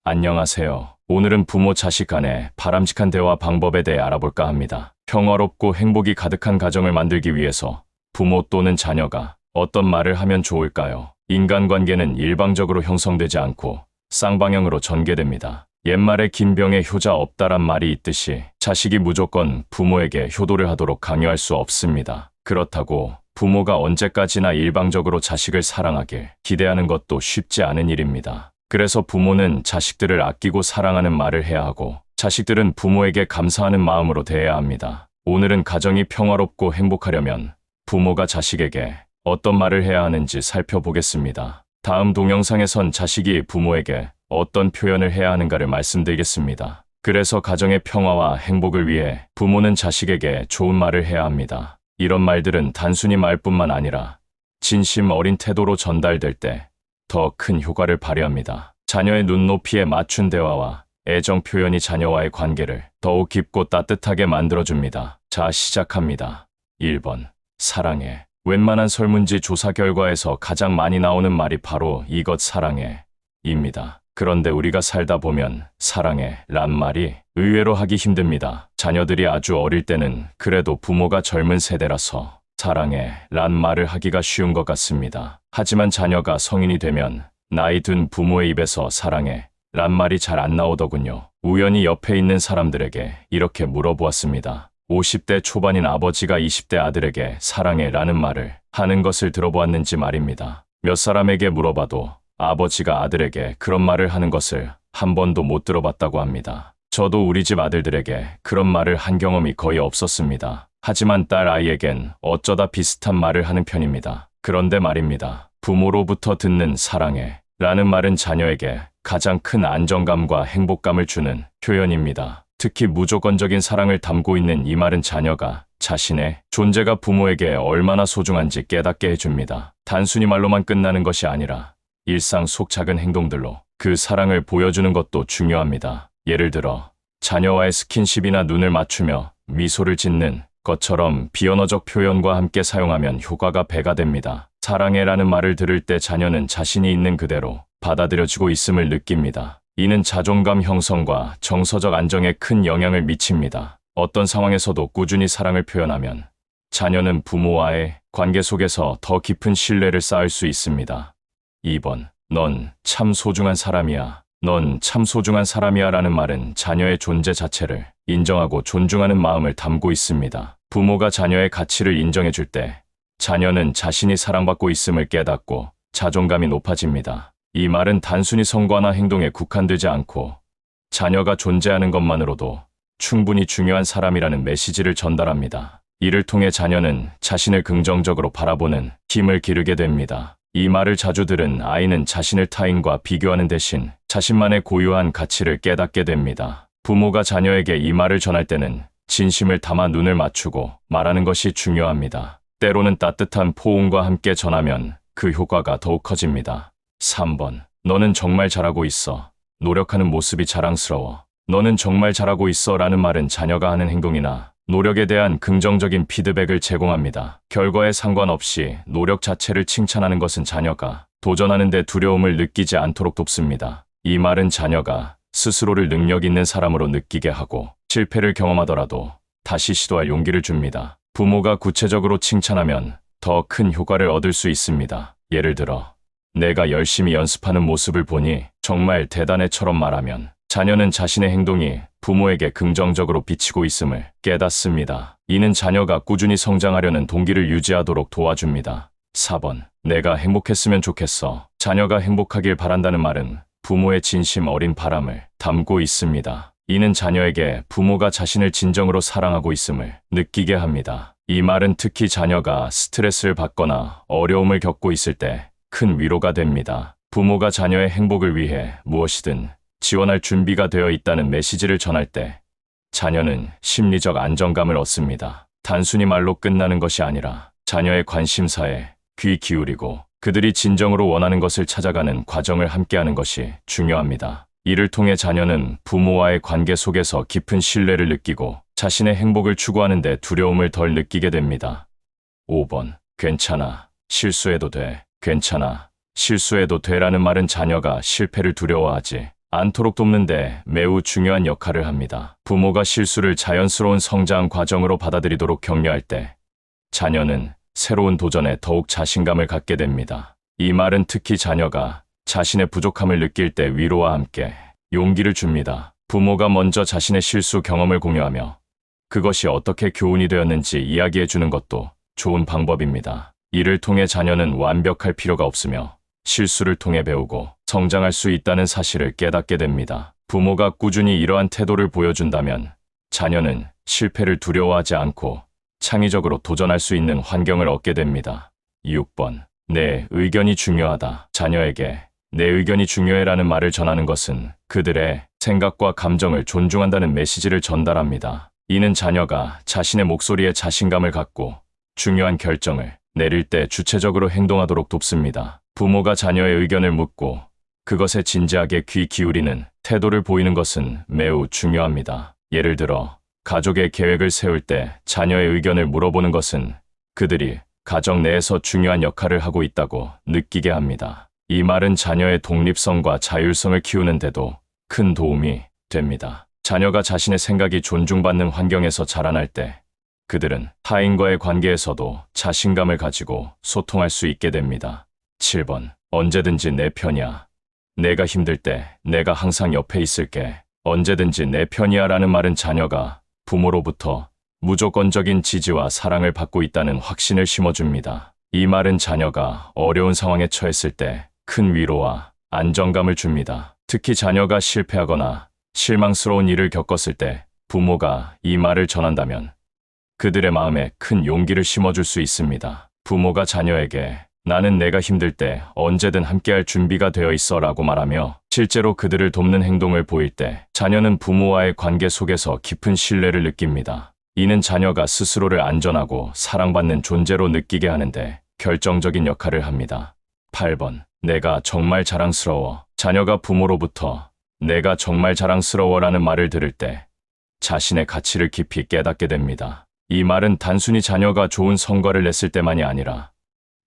안녕하세요. 오늘은 부모 자식 간의 바람직한 대화 방법에 대해 알아볼까 합니다. 평화롭고 행복이 가득한 가정을 만들기 위해서 부모 또는 자녀가 어떤 말을 하면 좋을까요? 인간관계는 일방적으로 형성되지 않고 쌍방향으로 전개됩니다. 옛말에 긴 병에 효자 없다란 말이 있듯이 자식이 무조건 부모에게 효도를 하도록 강요할 수 없습니다. 그렇다고 부모가 언제까지나 일방적으로 자식을 사랑하길 기대하는 것도 쉽지 않은 일입니다. 그래서 부모는 자식들을 아끼고 사랑하는 말을 해야 하고 자식들은 부모에게 감사하는 마음으로 대해야 합니다. 오늘은 가정이 평화롭고 행복하려면 부모가 자식에게 어떤 말을 해야 하는지 살펴보겠습니다. 다음 동영상에선 자식이 부모에게 어떤 표현을 해야 하는가를 말씀드리겠습니다. 그래서 가정의 평화와 행복을 위해 부모는 자식에게 좋은 말을 해야 합니다. 이런 말들은 단순히 말뿐만 아니라 진심 어린 태도로 전달될 때 더 큰 효과를 발휘합니다. 자녀의 눈높이에 맞춘 대화와 애정 표현이 자녀와의 관계를 더욱 깊고 따뜻하게 만들어줍니다. 자, 시작합니다. 1번. 사랑해. 웬만한 설문지 조사 결과에서 가장 많이 나오는 말이 바로 이것 사랑해 입니다. 그런데 우리가 살다 보면 사랑해 란 말이 의외로 하기 힘듭니다. 자녀들이 아주 어릴 때는 그래도 부모가 젊은 세대라서 사랑해 란 말을 하기가 쉬운 것 같습니다. 하지만 자녀가 성인이 되면 나이 든 부모의 입에서 사랑해 란 말이 잘 안 나오더군요. 우연히 옆에 있는 사람들에게 이렇게 물어보았습니다. 50대 초반인 아버지가 20대 아들에게 사랑해 라는 말을 하는 것을 들어보았는지 말입니다. 몇 사람에게 물어봐도 아버지가 아들에게 그런 말을 하는 것을 한 번도 못 들어봤다고 합니다. 저도 우리 집 아들들에게 그런 말을 한 경험이 거의 없었습니다. 하지만 딸 아이에겐 어쩌다 비슷한 말을 하는 편입니다. 그런데 말입니다. 부모로부터 듣는 사랑해 라는 말은 자녀에게 가장 큰 안정감과 행복감을 주는 표현입니다. 특히 무조건적인 사랑을 담고 있는 이 말은 자녀가 자신의 존재가 부모에게 얼마나 소중한지 깨닫게 해줍니다. 단순히 말로만 끝나는 것이 아니라 일상 속 작은 행동들로 그 사랑을 보여주는 것도 중요합니다. 예를 들어 자녀와의 스킨십이나 눈을 맞추며 미소를 짓는 것처럼 비언어적 표현과 함께 사용하면 효과가 배가 됩니다. 사랑해라는 말을 들을 때 자녀는 자신이 있는 그대로 받아들여지고 있음을 느낍니다. 이는 자존감 형성과 정서적 안정에 큰 영향을 미칩니다. 어떤 상황에서도 꾸준히 사랑을 표현하면 자녀는 부모와의 관계 속에서 더 깊은 신뢰를 쌓을 수 있습니다. 2번. 넌 참 소중한 사람이야. 넌 참 소중한 사람이야 라는 말은 자녀의 존재 자체를 인정하고 존중하는 마음을 담고 있습니다. 부모가 자녀의 가치를 인정해 줄 때 자녀는 자신이 사랑받고 있음을 깨닫고 자존감이 높아집니다. 이 말은 단순히 성과나 행동에 국한되지 않고 자녀가 존재하는 것만으로도 충분히 중요한 사람이라는 메시지를 전달합니다. 이를 통해 자녀는 자신을 긍정적으로 바라보는 힘을 기르게 됩니다. 이 말을 자주 들은 아이는 자신을 타인과 비교하는 대신 자신만의 고유한 가치를 깨닫게 됩니다. 부모가 자녀에게 이 말을 전할 때는 진심을 담아 눈을 맞추고 말하는 것이 중요합니다. 때로는 따뜻한 포옹과 함께 전하면 그 효과가 더욱 커집니다. 3번. 너는 정말 잘하고 있어. 노력하는 모습이 자랑스러워. 너는 정말 잘하고 있어 라는 말은 자녀가 하는 행동이나 노력에 대한 긍정적인 피드백을 제공합니다. 결과에 상관없이 노력 자체를 칭찬하는 것은 자녀가 도전하는 데 두려움을 느끼지 않도록 돕습니다. 이 말은 자녀가 스스로를 능력 있는 사람으로 느끼게 하고 실패를 경험하더라도 다시 시도할 용기를 줍니다. 부모가 구체적으로 칭찬하면 더 큰 효과를 얻을 수 있습니다. 예를 들어 내가 열심히 연습하는 모습을 보니 정말 대단해처럼 말하면 자녀는 자신의 행동이 부모에게 긍정적으로 비치고 있음을 깨닫습니다. 이는 자녀가 꾸준히 성장하려는 동기를 유지하도록 도와줍니다. 4번. 내가 행복했으면 좋겠어. 자녀가 행복하길 바란다는 말은 부모의 진심 어린 바람을 담고 있습니다. 이는 자녀에게 부모가 자신을 진정으로 사랑하고 있음을 느끼게 합니다. 이 말은 특히 자녀가 스트레스를 받거나 어려움을 겪고 있을 때 큰 위로가 됩니다. 부모가 자녀의 행복을 위해 무엇이든 지원할 준비가 되어 있다는 메시지를 전할 때 자녀는 심리적 안정감을 얻습니다. 단순히 말로 끝나는 것이 아니라 자녀의 관심사에 귀 기울이고 그들이 진정으로 원하는 것을 찾아가는 과정을 함께하는 것이 중요합니다. 이를 통해 자녀는 부모와의 관계 속에서 깊은 신뢰를 느끼고 자신의 행복을 추구하는 데 두려움을 덜 느끼게 됩니다. 5번. 괜찮아. 실수해도 돼. 괜찮아. 실수해도 돼라는 말은 자녀가 실패를 두려워하지 않도록 돕는데 매우 중요한 역할을 합니다. 부모가 실수를 자연스러운 성장 과정으로 받아들이도록 격려할 때 자녀는 새로운 도전에 더욱 자신감을 갖게 됩니다. 이 말은 특히 자녀가 자신의 부족함을 느낄 때 위로와 함께 용기를 줍니다. 부모가 먼저 자신의 실수 경험을 공유하며 그것이 어떻게 교훈이 되었는지 이야기해 주는 것도 좋은 방법입니다. 이를 통해 자녀는 완벽할 필요가 없으며 실수를 통해 배우고 성장할 수 있다는 사실을 깨닫게 됩니다. 부모가 꾸준히 이러한 태도를 보여준다면 자녀는 실패를 두려워하지 않고 창의적으로 도전할 수 있는 환경을 얻게 됩니다. 6번. 내 의견이 중요하다. 자녀에게 내 의견이 중요해라는 말을 전하는 것은 그들의 생각과 감정을 존중한다는 메시지를 전달합니다. 이는 자녀가 자신의 목소리에 자신감을 갖고 중요한 결정을 내릴 때 주체적으로 행동하도록 돕습니다. 부모가 자녀의 의견을 묻고 그것에 진지하게 귀 기울이는 태도를 보이는 것은 매우 중요합니다. 예를 들어 가족의 계획을 세울 때 자녀의 의견을 물어보는 것은 그들이 가정 내에서 중요한 역할을 하고 있다고 느끼게 합니다. 이 말은 자녀의 독립성과 자율성을 키우는 데도 큰 도움이 됩니다. 자녀가 자신의 생각이 존중받는 환경에서 자라날 때 그들은 타인과의 관계에서도 자신감을 가지고 소통할 수 있게 됩니다. 7번. 언제든지 내 편이야. 내가 힘들 때 내가 항상 옆에 있을게. 언제든지 내 편이야 라는 말은 자녀가 부모로부터 무조건적인 지지와 사랑을 받고 있다는 확신을 심어줍니다. 이 말은 자녀가 어려운 상황에 처했을 때 큰 위로와 안정감을 줍니다. 특히 자녀가 실패하거나 실망스러운 일을 겪었을 때 부모가 이 말을 전한다면 그들의 마음에 큰 용기를 심어줄 수 있습니다. 부모가 자녀에게 나는 내가 힘들 때 언제든 함께할 준비가 되어 있어 라고 말하며 실제로 그들을 돕는 행동을 보일 때 자녀는 부모와의 관계 속에서 깊은 신뢰를 느낍니다. 이는 자녀가 스스로를 안전하고 사랑받는 존재로 느끼게 하는데 결정적인 역할을 합니다. 8번. 내가 정말 자랑스러워. 자녀가 부모로부터 내가 정말 자랑스러워라는 말을 들을 때 자신의 가치를 깊이 깨닫게 됩니다. 이 말은 단순히 자녀가 좋은 성과를 냈을 때만이 아니라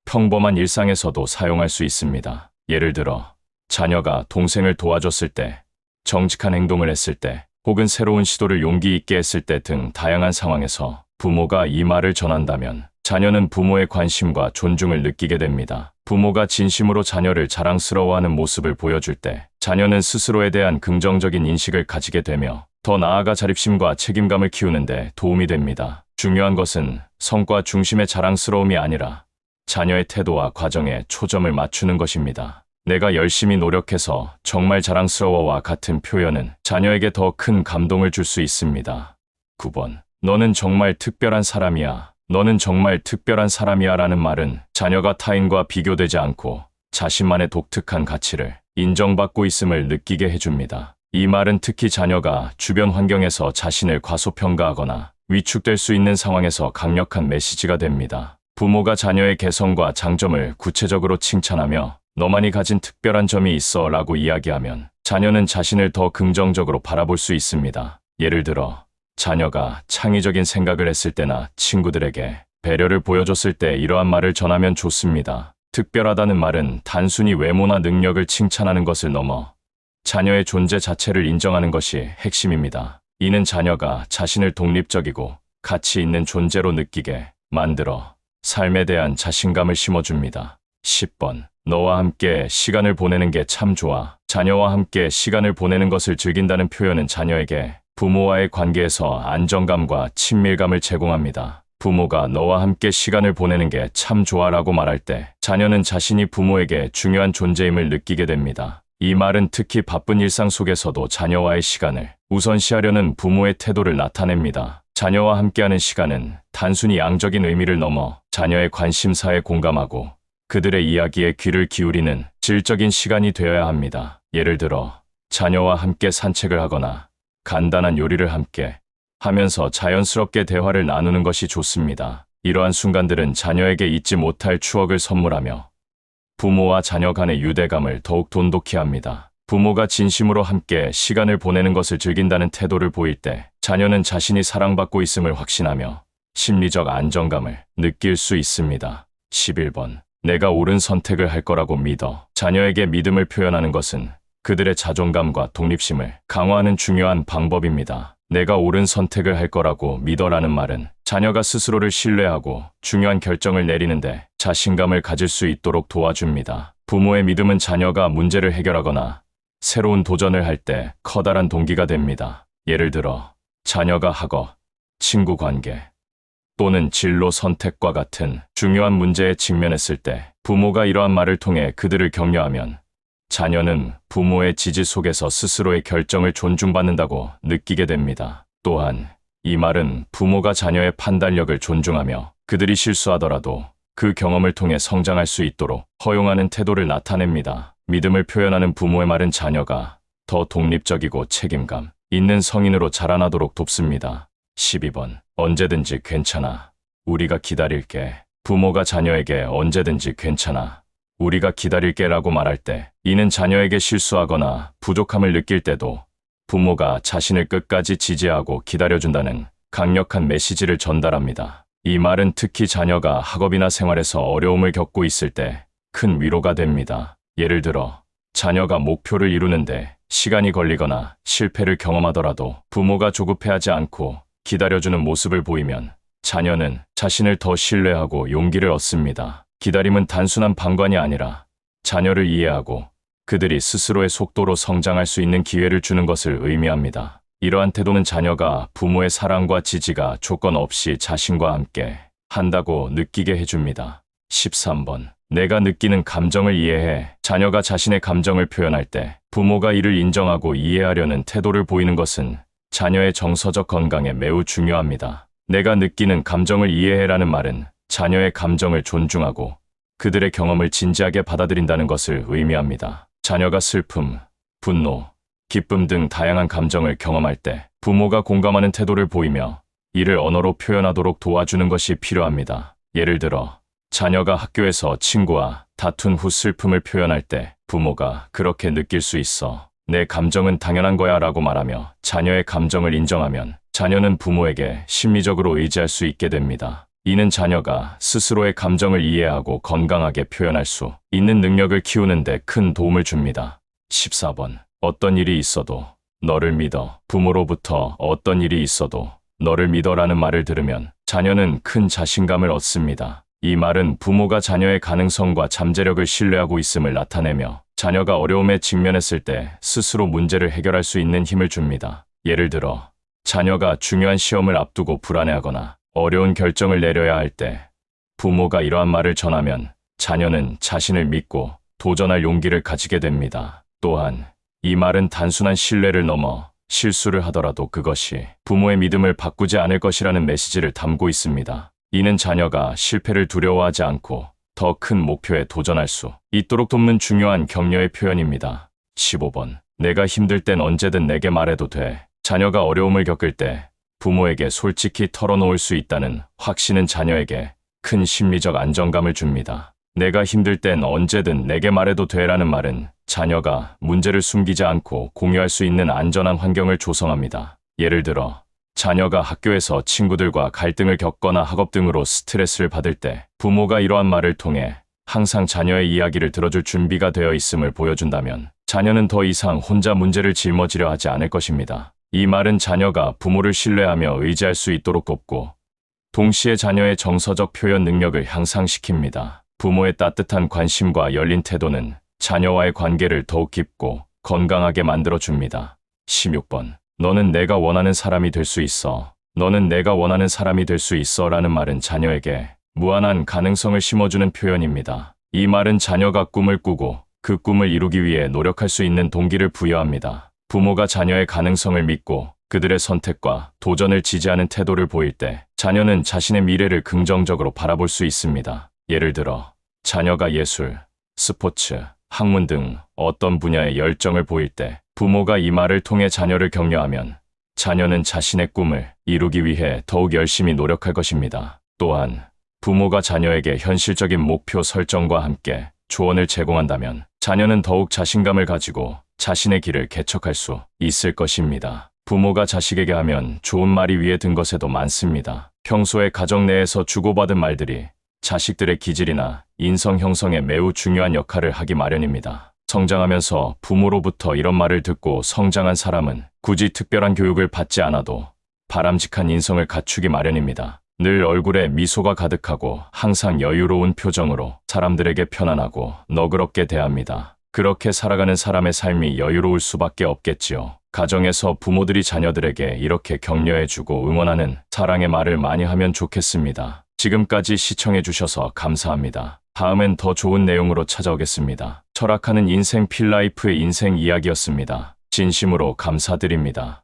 평범한 일상에서도 사용할 수 있습니다. 예를 들어 자녀가 동생을 도와줬을 때, 정직한 행동을 했을 때, 혹은 새로운 시도를 용기 있게 했을 때 등 다양한 상황에서 부모가 이 말을 전한다면 자녀는 부모의 관심과 존중을 느끼게 됩니다. 부모가 진심으로 자녀를 자랑스러워하는 모습을 보여줄 때 자녀는 스스로에 대한 긍정적인 인식을 가지게 되며 더 나아가 자립심과 책임감을 키우는데 도움이 됩니다. 중요한 것은 성과 중심의 자랑스러움이 아니라 자녀의 태도와 과정에 초점을 맞추는 것입니다. 내가 열심히 노력해서 정말 자랑스러워와 같은 표현은 자녀에게 더 큰 감동을 줄 수 있습니다. 9번. 너는 정말 특별한 사람이야. 너는 정말 특별한 사람이야 라는 말은 자녀가 타인과 비교되지 않고 자신만의 독특한 가치를 인정받고 있음을 느끼게 해줍니다. 이 말은 특히 자녀가 주변 환경에서 자신을 과소평가하거나 위축될 수 있는 상황에서 강력한 메시지가 됩니다. 부모가 자녀의 개성과 장점을 구체적으로 칭찬하며 너만이 가진 특별한 점이 있어 라고 이야기하면 자녀는 자신을 더 긍정적으로 바라볼 수 있습니다. 예를 들어 자녀가 창의적인 생각을 했을 때나 친구들에게 배려를 보여줬을 때 이러한 말을 전하면 좋습니다. 특별하다는 말은 단순히 외모나 능력을 칭찬하는 것을 넘어 자녀의 존재 자체를 인정하는 것이 핵심입니다. 이는 자녀가 자신을 독립적이고 가치 있는 존재로 느끼게 만들어 삶에 대한 자신감을 심어줍니다. 10번. 너와 함께 시간을 보내는 게 참 좋아. 자녀와 함께 시간을 보내는 것을 즐긴다는 표현은 자녀에게 부모와의 관계에서 안정감과 친밀감을 제공합니다. 부모가 너와 함께 시간을 보내는 게 참 좋아라고 말할 때 자녀는 자신이 부모에게 중요한 존재임을 느끼게 됩니다. 이 말은 특히 바쁜 일상 속에서도 자녀와의 시간을 우선시하려는 부모의 태도를 나타냅니다. 자녀와 함께하는 시간은 단순히 양적인 의미를 넘어 자녀의 관심사에 공감하고 그들의 이야기에 귀를 기울이는 질적인 시간이 되어야 합니다. 예를 들어 자녀와 함께 산책을 하거나 간단한 요리를 함께 하면서 자연스럽게 대화를 나누는 것이 좋습니다. 이러한 순간들은 자녀에게 잊지 못할 추억을 선물하며 부모와 자녀 간의 유대감을 더욱 돈독히 합니다. 부모가 진심으로 함께 시간을 보내는 것을 즐긴다는 태도를 보일 때 자녀는 자신이 사랑받고 있음을 확신하며 심리적 안정감을 느낄 수 있습니다. 11번. 내가 옳은 선택을 할 거라고 믿어. 자녀에게 믿음을 표현하는 것은 그들의 자존감과 독립심을 강화하는 중요한 방법입니다. 내가 옳은 선택을 할 거라고 믿어라는 말은 자녀가 스스로를 신뢰하고 중요한 결정을 내리는데 자신감을 가질 수 있도록 도와줍니다. 부모의 믿음은 자녀가 문제를 해결하거나 새로운 도전을 할 때 커다란 동기가 됩니다. 예를 들어 자녀가 학업, 친구 관계 또는 진로 선택과 같은 중요한 문제에 직면했을 때 부모가 이러한 말을 통해 그들을 격려하면 자녀는 부모의 지지 속에서 스스로의 결정을 존중받는다고 느끼게 됩니다. 또한 이 말은 부모가 자녀의 판단력을 존중하며 그들이 실수하더라도 그 경험을 통해 성장할 수 있도록 허용하는 태도를 나타냅니다. 믿음을 표현하는 부모의 말은 자녀가 더 독립적이고 책임감 있는 성인으로 자라나도록 돕습니다. 12번. 언제든지 괜찮아. 우리가 기다릴게. 부모가 자녀에게 언제든지 괜찮아. 우리가 기다릴게 라고 말할 때 이는 자녀에게 실수하거나 부족함을 느낄 때도 부모가 자신을 끝까지 지지하고 기다려준다는 강력한 메시지를 전달합니다. 이 말은 특히 자녀가 학업이나 생활에서 어려움을 겪고 있을 때 큰 위로가 됩니다. 예를 들어 자녀가 목표를 이루는데 시간이 걸리거나 실패를 경험하더라도 부모가 조급해하지 않고 기다려주는 모습을 보이면 자녀는 자신을 더 신뢰하고 용기를 얻습니다. 기다림은 단순한 방관이 아니라 자녀를 이해하고 그들이 스스로의 속도로 성장할 수 있는 기회를 주는 것을 의미합니다. 이러한 태도는 자녀가 부모의 사랑과 지지가 조건 없이 자신과 함께 한다고 느끼게 해줍니다. 13번. 내가 느끼는 감정을 이해해. 자녀가 자신의 감정을 표현할 때 부모가 이를 인정하고 이해하려는 태도를 보이는 것은 자녀의 정서적 건강에 매우 중요합니다. 내가 느끼는 감정을 이해해라는 말은 자녀의 감정을 존중하고 그들의 경험을 진지하게 받아들인다는 것을 의미합니다. 자녀가 슬픔, 분노, 기쁨 등 다양한 감정을 경험할 때 부모가 공감하는 태도를 보이며 이를 언어로 표현하도록 도와주는 것이 필요합니다. 예를 들어 자녀가 학교에서 친구와 다툰 후 슬픔을 표현할 때 부모가 그렇게 느낄 수 있어. 내 감정은 당연한 거야 라고 말하며 자녀의 감정을 인정하면 자녀는 부모에게 심리적으로 의지할 수 있게 됩니다. 이는 자녀가 스스로의 감정을 이해하고 건강하게 표현할 수 있는 능력을 키우는 데 큰 도움을 줍니다. 14번. 어떤 일이 있어도 너를 믿어. 부모로부터 어떤 일이 있어도 너를 믿어라는 말을 들으면 자녀는 큰 자신감을 얻습니다. 이 말은 부모가 자녀의 가능성과 잠재력을 신뢰하고 있음을 나타내며 자녀가 어려움에 직면했을 때 스스로 문제를 해결할 수 있는 힘을 줍니다. 예를 들어 자녀가 중요한 시험을 앞두고 불안해하거나 어려운 결정을 내려야 할 때 부모가 이러한 말을 전하면 자녀는 자신을 믿고 도전할 용기를 가지게 됩니다. 또한 이 말은 단순한 신뢰를 넘어 실수를 하더라도 그것이 부모의 믿음을 바꾸지 않을 것이라는 메시지를 담고 있습니다. 이는 자녀가 실패를 두려워하지 않고 더 큰 목표에 도전할 수 있도록 돕는 중요한 격려의 표현입니다. 15번. 내가 힘들 땐 언제든 내게 말해도 돼. 자녀가 어려움을 겪을 때 부모에게 솔직히 털어놓을 수 있다는 확신은 자녀에게 큰 심리적 안정감을 줍니다. 내가 힘들 땐 언제든 내게 말해도 돼라는 말은 자녀가 문제를 숨기지 않고 공유할 수 있는 안전한 환경을 조성합니다. 예를 들어 자녀가 학교에서 친구들과 갈등을 겪거나 학업 등으로 스트레스를 받을 때 부모가 이러한 말을 통해 항상 자녀의 이야기를 들어줄 준비가 되어 있음을 보여준다면 자녀는 더 이상 혼자 문제를 짊어지려 하지 않을 것입니다. 이 말은 자녀가 부모를 신뢰하며 의지할 수 있도록 돕고 동시에 자녀의 정서적 표현 능력을 향상시킵니다. 부모의 따뜻한 관심과 열린 태도는 자녀와의 관계를 더욱 깊고 건강하게 만들어줍니다. 16번. 너는 내가 원하는 사람이 될 수 있어. 너는 내가 원하는 사람이 될 수 있어 라는 말은 자녀에게 무한한 가능성을 심어주는 표현입니다. 이 말은 자녀가 꿈을 꾸고 그 꿈을 이루기 위해 노력할 수 있는 동기를 부여합니다. 부모가 자녀의 가능성을 믿고 그들의 선택과 도전을 지지하는 태도를 보일 때 자녀는 자신의 미래를 긍정적으로 바라볼 수 있습니다. 예를 들어 자녀가 예술, 스포츠, 학문 등 어떤 분야에 열정을 보일 때 부모가 이 말을 통해 자녀를 격려하면 자녀는 자신의 꿈을 이루기 위해 더욱 열심히 노력할 것입니다. 또한 부모가 자녀에게 현실적인 목표 설정과 함께 조언을 제공한다면 자녀는 더욱 자신감을 가지고 자신의 길을 개척할 수 있을 것입니다. 부모가 자식에게 하면 좋은 말이 위에 든 것에도 많습니다. 평소에 가정 내에서 주고받은 말들이 자식들의 기질이나 인성 형성에 매우 중요한 역할을 하기 마련입니다. 성장하면서 부모로부터 이런 말을 듣고 성장한 사람은 굳이 특별한 교육을 받지 않아도 바람직한 인성을 갖추기 마련입니다. 늘 얼굴에 미소가 가득하고 항상 여유로운 표정으로 사람들에게 편안하고 너그럽게 대합니다. 그렇게 살아가는 사람의 삶이 여유로울 수밖에 없겠지요. 가정에서 부모들이 자녀들에게 이렇게 격려해주고 응원하는 사랑의 말을 많이 하면 좋겠습니다. 지금까지 시청해주셔서 감사합니다. 다음엔 더 좋은 내용으로 찾아오겠습니다. 철학하는 인생 필라이프의 인생 이야기였습니다. 진심으로 감사드립니다.